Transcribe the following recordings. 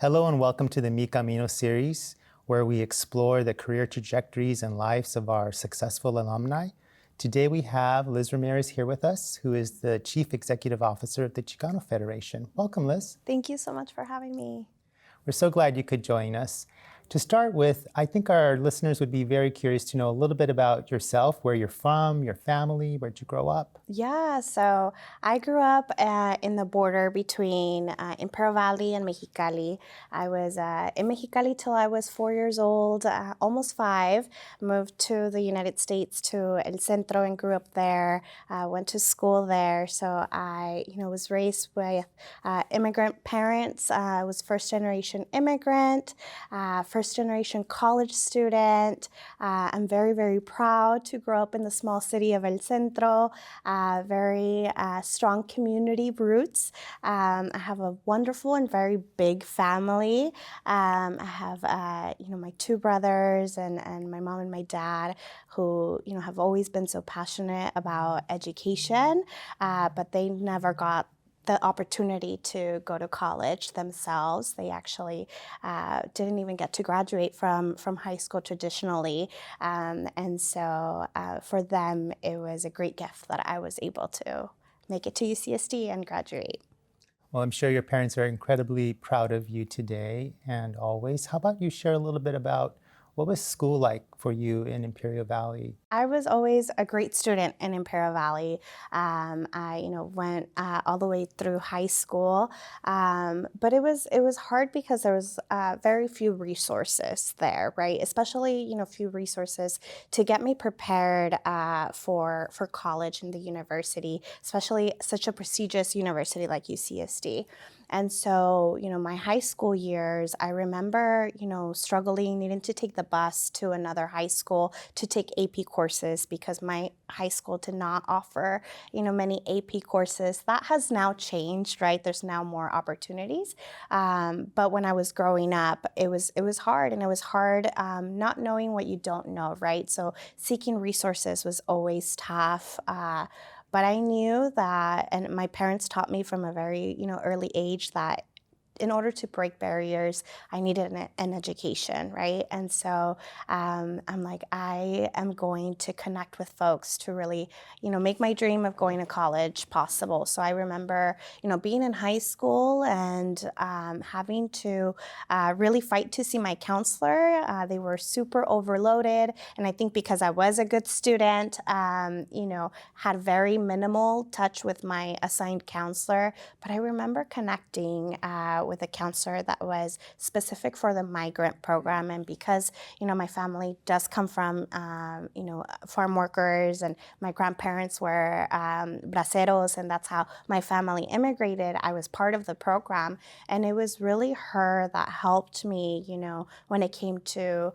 Hello and welcome to the Mi Camino series, where we explore the career trajectories and lives of our successful alumni. Today we have Liz Ramírez here with us, who is the Chief Executive Officer of the Chicano Federation. Welcome, Liz. Thank you so much for having me. We're so glad you could join us. To start with, I think our listeners would be very curious to know a little bit about yourself, where you're from, your family, where'd you grow up? Yeah, so I grew up in the border between Imperial Valley and Mexicali. I was in Mexicali till I was 4 years old, almost 5. Moved to the United States to El Centro and grew up there. Went to school there. So I, was raised with immigrant parents. I was first-generation immigrant, first-generation college student. I'm very, very proud to grow up in the small city of El Centro. Very strong community roots. I have a wonderful and very big family. I have, my 2 brothers and my mom and my dad who, have always been so passionate about education, but they never got the opportunity to go to college themselves. They actually didn't even get to graduate from high school traditionally. And so for them, it was a great gift that I was able to make it to UCSD and graduate. Well, I'm sure your parents are incredibly proud of you today and always. How about you share a little bit about what was school like for you in Imperial Valley? I was always a great student in Imperial Valley. I, went all the way through high school, but it was hard because there was very few resources there, right? Especially, few resources to get me prepared for college and the university, especially such a prestigious university like UCSD. And so, my high school years, I remember, struggling, needing to take the bus to another high school to take AP courses because my high school did not offer, many AP courses. That has now changed, right? There's now more opportunities. But when I was growing up, it was hard, and it was hard not knowing what you don't know, right? So seeking resources was always tough. But I knew that, and my parents taught me from a very, early age that in order to break barriers, I needed an education, right? And so I'm like, I am going to connect with folks to really, make my dream of going to college possible. So I remember, being in high school and having to really fight to see my counselor. They were super overloaded. And I think because I was a good student, had very minimal touch with my assigned counselor. But I remember connecting with a counselor that was specific for the migrant program. And because, my family does come from, farm workers, and my grandparents were braceros, and that's how my family immigrated, I was part of the program. And it was really her that helped me, when it came to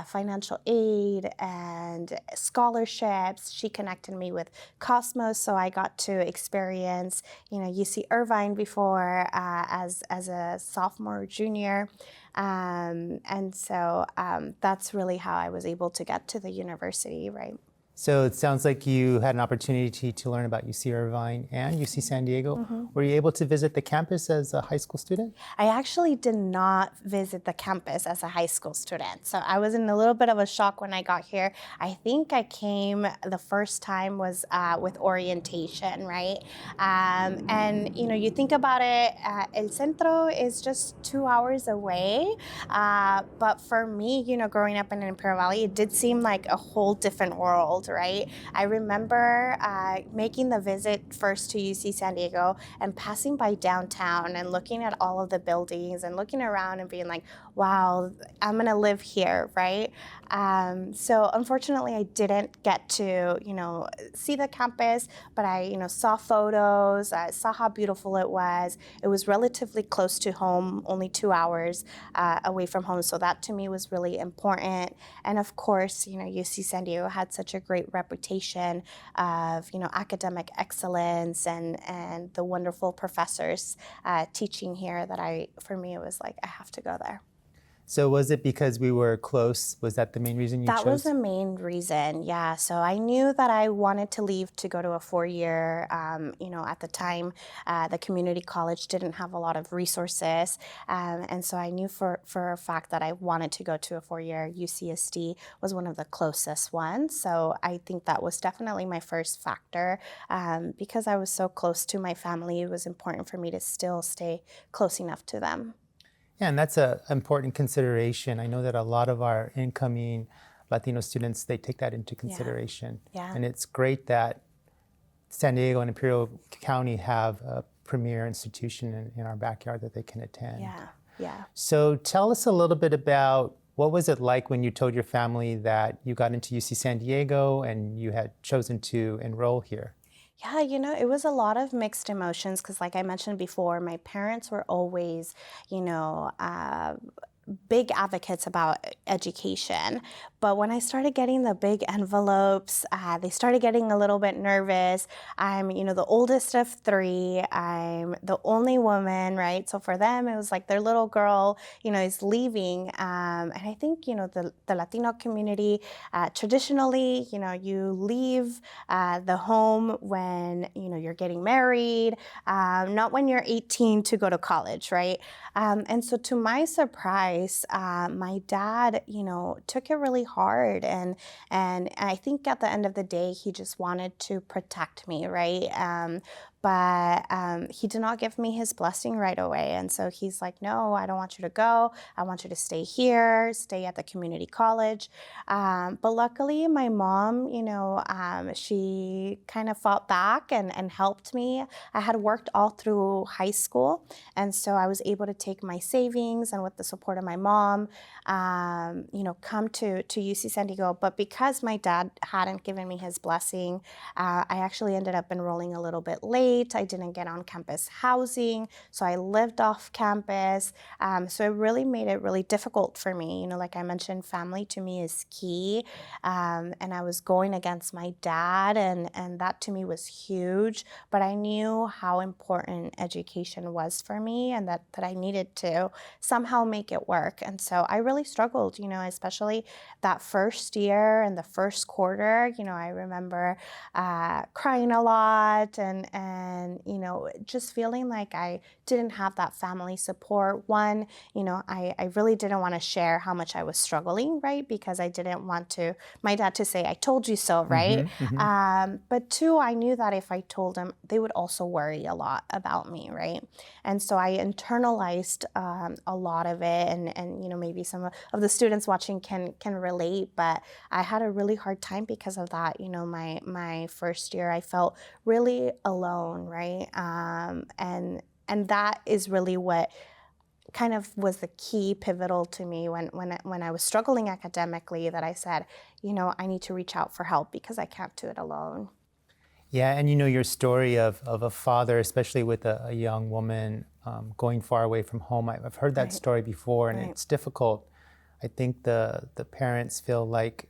financial aid and scholarships. She connected me with Cosmos, so I got to experience, UC Irvine before as a sophomore or junior. And so that's really how I was able to get to the university, right? So it sounds like you had an opportunity to learn about UC Irvine and UC San Diego. Mm-hmm. Were you able to visit the campus as a high school student? I actually did not visit the campus as a high school student. So I was in a little bit of a shock when I got here. I think I came the first time was with orientation, right? And, you think about it, El Centro is just 2 hours away. But for me, growing up in Imperial Valley, it did seem like a whole different world, right? I remember making the visit first to UC San Diego and passing by downtown and looking at all of the buildings and looking around and being like, wow, I'm gonna live here, right? So unfortunately, I didn't get to, see the campus, but I, saw photos, I saw how beautiful it was. It was relatively close to home, only 2 hours away from home. So that to me was really important. And of course, UC San Diego had such a great reputation of, academic excellence and the wonderful professors teaching here that for me, it was like, I have to go there. So was it because we were close? Was that the main reason you chose? That was the main reason, yeah. So I knew that I wanted to leave to go to a 4-year. At the time, the community college didn't have a lot of resources. And so I knew for a fact that I wanted to go to a 4-year. UCSD was one of the closest ones. So I think that was definitely my first factor. Because I was so close to my family, it was important for me to still stay close enough to them. Yeah, and that's an important consideration. I know that a lot of our incoming Latino students, they take that into consideration. Yeah. And it's great that San Diego and Imperial County have a premier institution in our backyard that they can attend. Yeah. So tell us a little bit about what was it like when you told your family that you got into UC San Diego and you had chosen to enroll here? Yeah, it was a lot of mixed emotions because, like I mentioned before, my parents were always, big advocates about education. But when I started getting the big envelopes, they started getting a little bit nervous. I'm, the oldest of 3. I'm the only woman, right? So for them, it was like their little girl, is leaving. And I think, the Latino community, traditionally, you leave the home when, you're getting married, not when you're 18 to go to college, right? And so to my surprise, my dad, took it really hard. And I think at the end of the day, he just wanted to protect me, right? But he did not give me his blessing right away. And so he's like, no, I don't want you to go. I want you to stay here, stay at the community college. But luckily, my mom, she kind of fought back and helped me. I had worked all through high school. And so I was able to take my savings and with the support of my mom, come to UC San Diego. But because my dad hadn't given me his blessing, I actually ended up enrolling a little bit late. I didn't get on campus housing, so I lived off campus. So it really made it really difficult for me. Like I mentioned, family to me is key. And I was going against my dad, and that to me was huge. But I knew how important education was for me and that I needed to somehow make it work. And so I really struggled, especially that first year and the first quarter. I remember crying a lot and just feeling like I didn't have that family support. One, I really didn't want to share how much I was struggling, right? Because I didn't want my dad to say, I told you so, right? But 2, I knew that if I told him, they would also worry a lot about me, right? And so I internalized a lot of it, and maybe some of the students watching can relate, but I had a really hard time because of that. My first year, I felt really alone, right? And that is really what kind of was the key pivotal to me when I was struggling academically, that I said, I need to reach out for help because I can't do it alone. Yeah, and your story of a father, especially with a young woman going far away from home. I've heard that story before, and it's difficult. I think the parents feel like,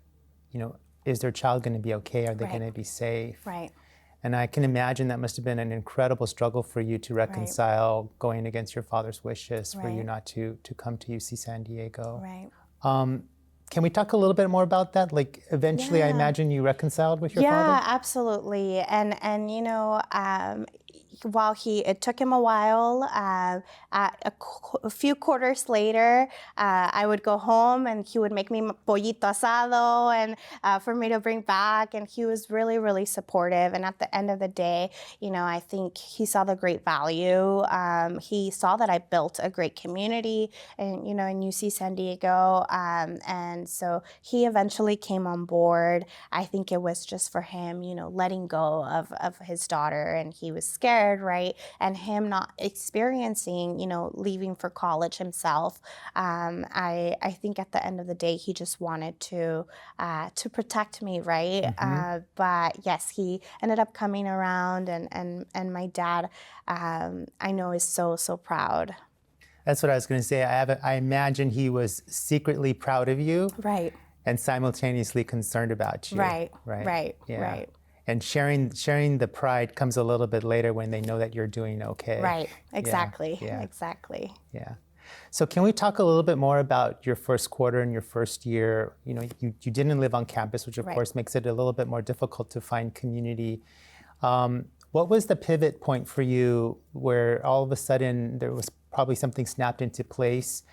is their child going to be okay? Are they going to be safe? Right. And I can imagine that must have been an incredible struggle for you to reconcile going against your father's wishes for you not to come to UC San Diego. Right. Can we talk a little bit more about that? Like, eventually, I imagine you reconciled with your father? Yeah, absolutely. And while it took him a while, a few quarters later, I would go home and he would make me pollito asado and for me to bring back. And he was really, really supportive. And at the end of the day, I think he saw the great value. He saw that I built a great community in UC San Diego. And so he eventually came on board. I think it was just for him, letting go of his daughter, and he was scared, right? And him not experiencing, leaving for college himself. I think at the end of the day, he just wanted to protect me, right? But yes, he ended up coming around, and my dad, I know, is so proud. That's what I was going to say. I imagine he was secretly proud of you. Right. And simultaneously concerned about you. Right. And sharing the pride comes a little bit later when they know that you're doing okay. Right. Exactly. Yeah. Exactly. Yeah. So can we talk a little bit more about your first quarter and your first year? You didn't live on campus, which of Right. course makes it a little bit more difficult to find community. What was the pivot point for you where all of a sudden there was probably something snapped into place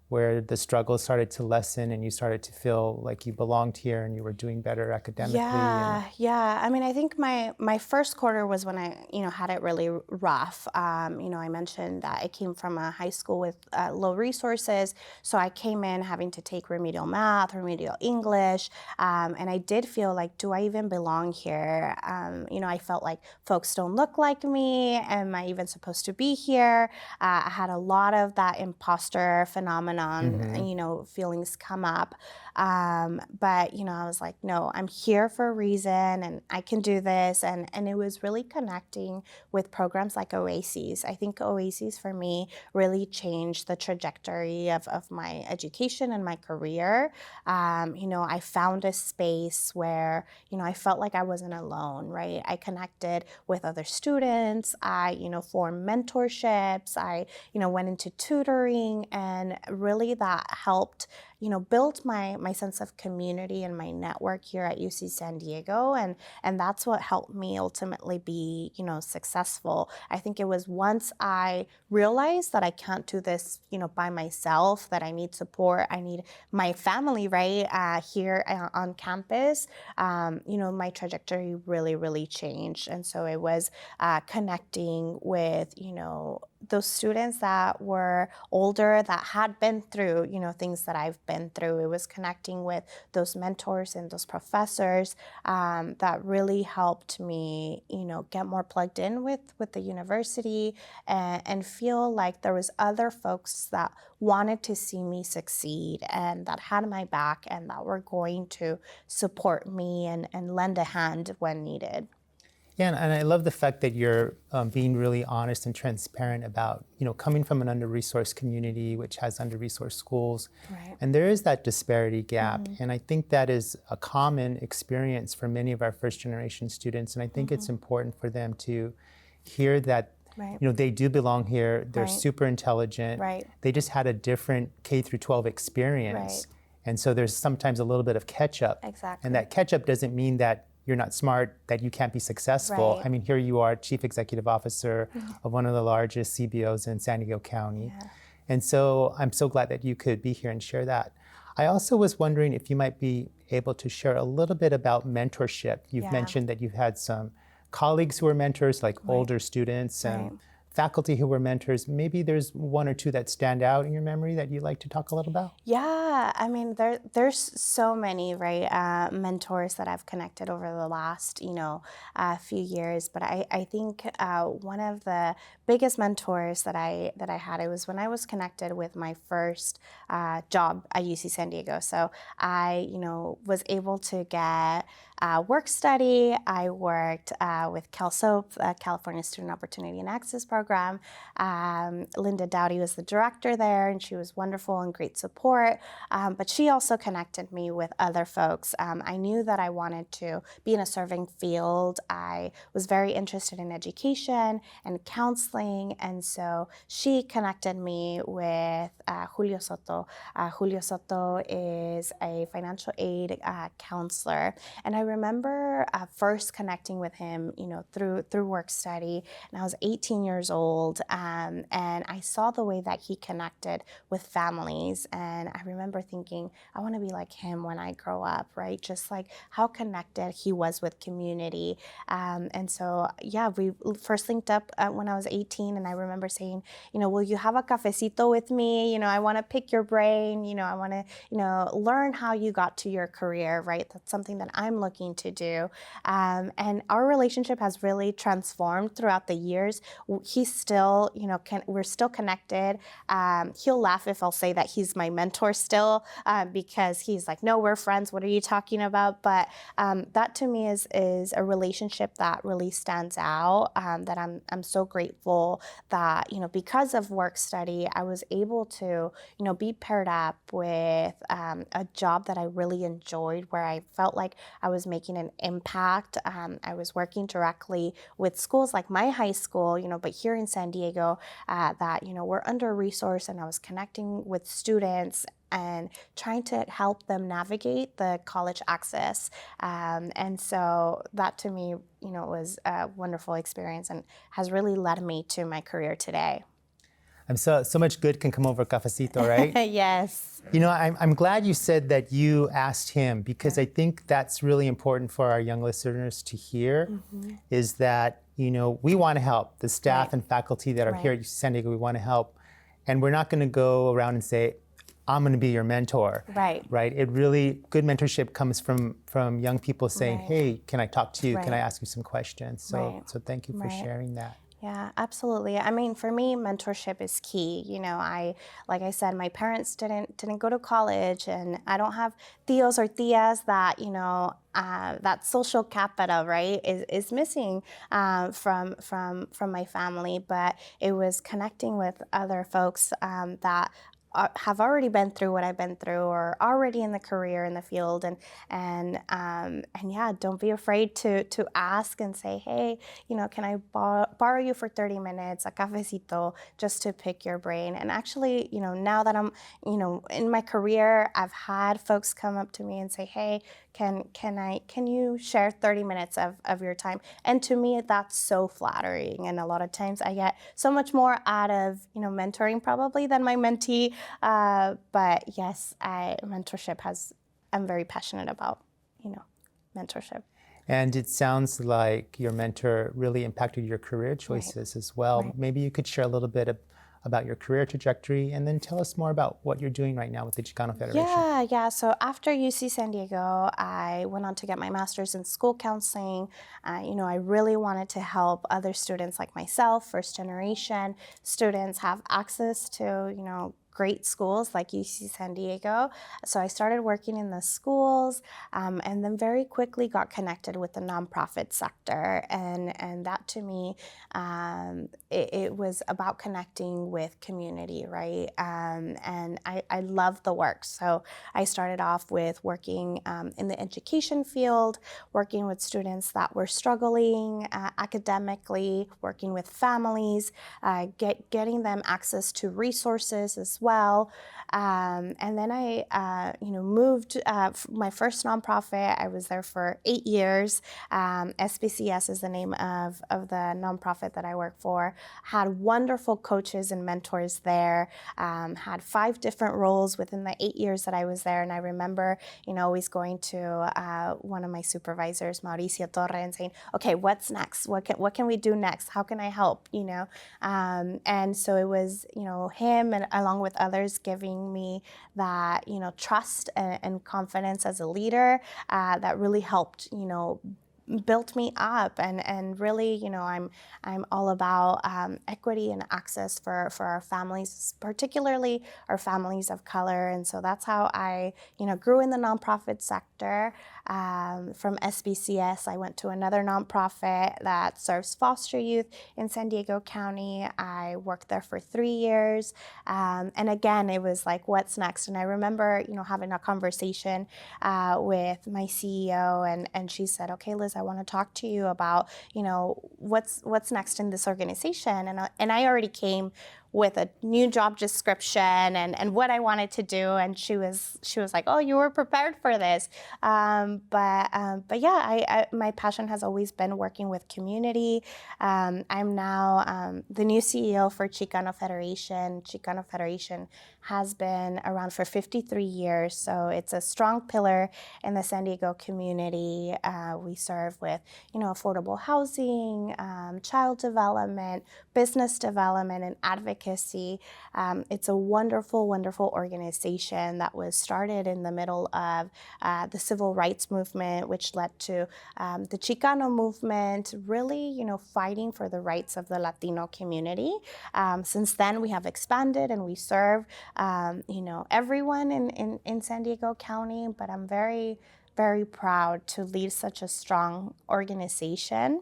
where the struggles started to lessen and you started to feel like you belonged here and you were doing better academically? Yeah. I mean, I think my first quarter was when I, had it really rough. I mentioned that I came from a high school with low resources, so I came in having to take remedial math, remedial English, and I did feel like, do I even belong here? I felt like folks don't look like me. Am I even supposed to be here? I had a lot of that imposter phenomenon, feelings come up. But I was like, no, I'm here for a reason and I can do this. And it was really connecting with programs like Oases. I think Oases for me really changed the trajectory of my education and my career. I found a space where, I felt like I wasn't alone, right? I connected with other students. I, formed mentorships. I, went into tutoring, and really that helped build my sense of community and my network here at UC San Diego, and that's what helped me ultimately be successful. I think it was once I realized that I can't do this by myself, that I need support, I need my family right here on campus. My trajectory really changed, and so it was connecting with those students that were older, that had been through things that I've been through. It was connecting with those mentors and those professors that really helped me get more plugged in with the university, and feel like there was other folks that wanted to see me succeed and that had my back and that were going to support me and lend a hand when needed. Yeah, and I love the fact that you're being really honest and transparent about, coming from an under-resourced community, which has under-resourced schools. Right. And there is that disparity gap. And I think that is a common experience for many of our first-generation students. And I think it's important for them to hear that, Right. They do belong here. They're Right. super intelligent. Right. They just had a different K through 12 experience. Right. And so there's sometimes a little bit of catch-up. Exactly. And that catch-up doesn't mean that you're not smart, that you can't be successful. Right. I mean, here you are, Chief Executive Officer of one of the largest CBOs in San Diego County. Yeah. And so I'm so glad that you could be here and share that. I also was wondering if you might be able to share a little bit about mentorship. You've Yeah. mentioned that you've had some colleagues who are mentors, like older students, and Right. faculty who were mentors. Maybe there's one or two that stand out in your memory that you'd like to talk a little about? Yeah, I mean, there's so many, right, mentors that I've connected over the last, few years. But I think one of the biggest mentors that I had, it was when I was connected with my first job at UC San Diego. So I, was able to get work study. I worked with CalSOAP, California Student Opportunity and Access Program. Linda Dowdy was the director there, and she was wonderful and great support. But she also connected me with other folks. I knew that I wanted to be in a serving field. I was very interested in education and counseling, and so she connected me with Julio Soto. Julio Soto is a financial aid counselor, and I remember first connecting with him, through work study, and I was 18 years old, and I saw the way that he connected with families, and I remember thinking, I want to be like him when I grow up, right? Just like how connected he was with community, and so yeah, we first linked up when I was 18, and I remember saying, will you have a cafecito with me? I want to pick your brain. I want to, learn how you got to your career, right? That's something that I'm looking to do. And our relationship has really transformed throughout the years. He's still, we're still connected. He'll laugh if I'll say that he's my mentor still, because he's like, no, we're friends. What are you talking about? But that to me is a relationship that really stands out, that I'm so grateful that, because of work study, I was able to, be paired up with a job that I really enjoyed, where I felt like I was was making an impact. I was working directly with schools like my high school, but here in San Diego, that, we're under-resourced, and I was connecting with students and trying to help them navigate the college access. And so that to me, was a wonderful experience and has really led me to my career today. I'm so much good can come over cafecito, right? Yes. I'm glad you said that you asked him, because I think that's really important for our young listeners to hear, is that, we want to help. The staff and faculty that are here at San Diego, we want to help. And we're not going to go around and say, I'm going to be your mentor. Right. It really, good mentorship comes from young people saying, hey, can I talk to you? Can I ask you some questions? So thank you for sharing that. Yeah, absolutely. I mean, for me, mentorship is key. Like I said, my parents didn't go to college, and I don't have tios or tias that, that social capital, right, is missing from my family. But it was connecting with other folks that have already been through what I've been through, or already in the career in the field, and yeah, don't be afraid to ask and say, hey, can I borrow you for 30 minutes, a cafecito, just to pick your brain. And actually, now that I'm, in my career, I've had folks come up to me and say, hey, can you share 30 minutes of your time? And to me, that's so flattering. And a lot of times I get so much more out of, mentoring probably than my mentee. But yes, mentorship I'm very passionate about, mentorship. And it sounds like your mentor really impacted your career choices as well. Maybe you could share a little bit about your career trajectory, and then tell us more about what you're doing right now with the Chicano Federation. Yeah. So after UC San Diego, I went on to get my master's in school counseling. I really wanted to help other students like myself, first generation students, have access to, great schools like UC San Diego. So I started working in the schools, and then very quickly got connected with the nonprofit sector. And that to me, it was about connecting with community, right? And I love the work. So I started off with working in the education field, working with students that were struggling academically, working with families, getting them access to resources as well. And then I, moved my first nonprofit. I was there for 8 years. SBCS is the name of the nonprofit that I work for. Had wonderful coaches and mentors there. Had 5 different roles within the 8 years that I was there. And I remember, always going to one of my supervisors, Mauricio Torre, and saying, okay, what's next? What can we do next? How can I help? And so it was, him and along with others giving me that, trust and confidence as a leader that really helped, built me up. And really, I'm all about equity and access for our families, particularly our families of color. And so that's how I, grew in the nonprofit sector. From SBCS, I went to another nonprofit that serves foster youth in San Diego County. I worked there for 3 years. And again, it was like, what's next? And I remember, having a conversation with my CEO, and she said, okay, Liz, I want to talk to you about, what's next in this organization. And I already came with a new job description and what I wanted to do, and she was like, "Oh, you were prepared for this." But yeah, my passion has always been working with community. I'm now the new CEO for Chicano Federation. Chicano Federation has been around for 53 years, so it's a strong pillar in the San Diego community. We serve with, affordable housing, child development, business development, and advocacy. It's a wonderful, wonderful organization that was started in the middle of the civil rights movement, which led to the Chicano movement, really, fighting for the rights of the Latino community. Since then, we have expanded and we serve, everyone in San Diego County, but I'm very, very proud to lead such a strong organization.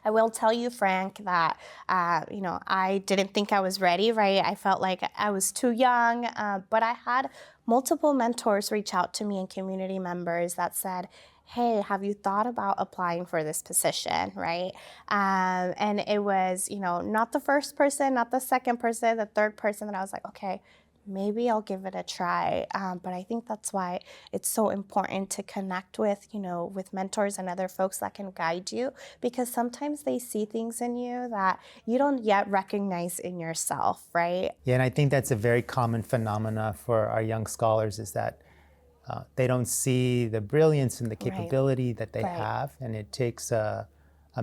I will tell you, Frank, that, I didn't think I was ready, right? I felt like I was too young, but I had multiple mentors reach out to me and community members that said, hey, have you thought about applying for this position, right? And it was, not the first person, not the second person, the third person that I was like, okay, maybe I'll give it a try. But I think that's why it's so important to connect with, with mentors and other folks that can guide you, because sometimes they see things in you that you don't yet recognize in yourself, right? Yeah, and I think that's a very common phenomena for our young scholars is that they don't see the brilliance and the capability that they have, and it takes a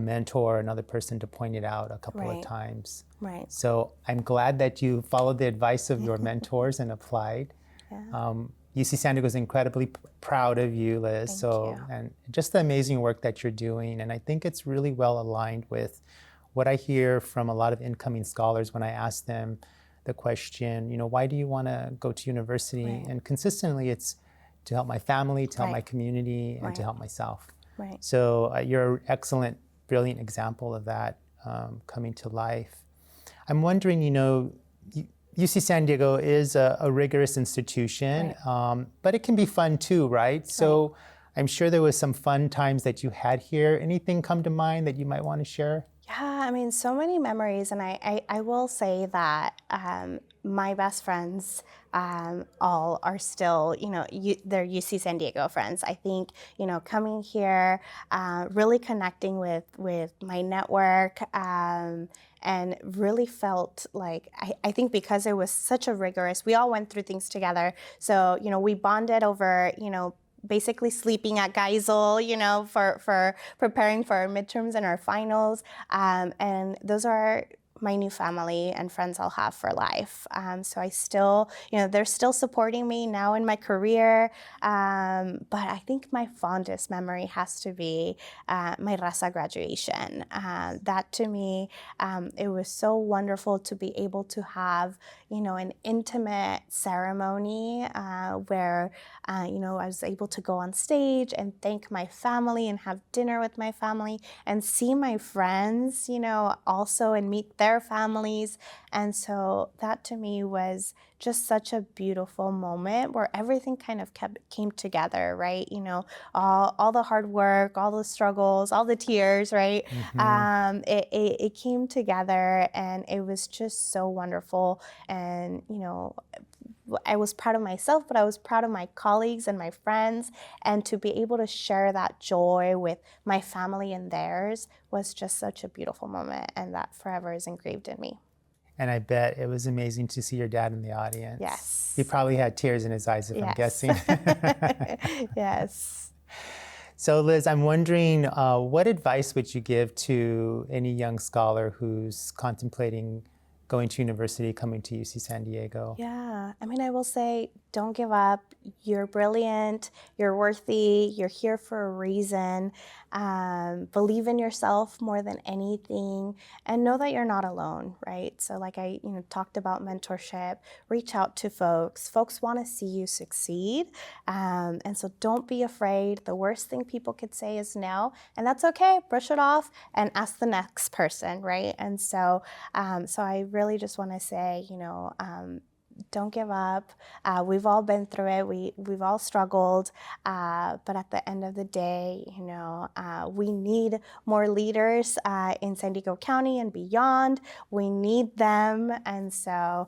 mentor or another person to point it out a couple of times. Right. So I'm glad that you followed the advice of your mentors and applied. UC San Diego is incredibly proud of you, Liz. Thank you. And just the amazing work that you're doing. And I think it's really well aligned with what I hear from a lot of incoming scholars when I ask them the question, why do you want to go to university? And consistently it's to help my family, to help my community, and to help myself. Right. So you're an excellent, brilliant example of that coming to life. I'm wondering, UC San Diego is a rigorous institution, but it can be fun too, right? So I'm sure there was some fun times that you had here. Anything come to mind that you might want to share? Yeah, so many memories, and I will say that my best friends all are still, they're UC San Diego friends. I think, coming here, really connecting with my network, and really felt like, I think because it was such a rigorous, we all went through things together. So, we bonded over, basically sleeping at Geisel, for preparing for our midterms and our finals. And those are my new family and friends I'll have for life. So I still, they're still supporting me now in my career. But I think my fondest memory has to be my Raza graduation. That to me, it was so wonderful to be able to have, an intimate ceremony where, I was able to go on stage and thank my family and have dinner with my family and see my friends, also, and meet their families. And so that to me was just such a beautiful moment where everything kind of came together, right? All the hard work, all the struggles, all the tears, right? It came together, and it was just so wonderful. And, I was proud of myself, but I was proud of my colleagues and my friends. And to be able to share that joy with my family and theirs was just such a beautiful moment. And that forever is engraved in me. And I bet it was amazing to see your dad in the audience. Yes. He probably had tears in his eyes, if I'm guessing. Yes. So Liz, I'm wondering, what advice would you give to any young scholar who's contemplating going to university, coming to UC San Diego? Yeah, I will say, don't give up. You're brilliant, you're worthy, you're here for a reason. Believe in yourself more than anything, and know that you're not alone, right? So like I talked about mentorship, reach out to folks. Folks want to see you succeed. And so don't be afraid. The worst thing people could say is no, and that's okay. Brush it off and ask the next person, right? And so, so I really just want to say, don't give up. We've all been through it. We've all struggled. But at the end of the day, we need more leaders in San Diego County and beyond. We need them. And so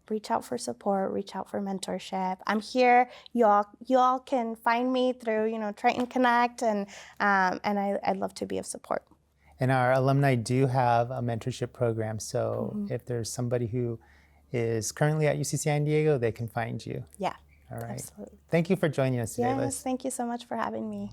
reach out for support, reach out for mentorship. I'm here. You all can find me through, Triton Connect, and I'd love to be of support. And our alumni do have a mentorship program. So if there's somebody who is currently at UC San Diego, they can find you. Yeah. All right. Absolutely. Thank you for joining us today, Liz. Yes, thank you so much for having me.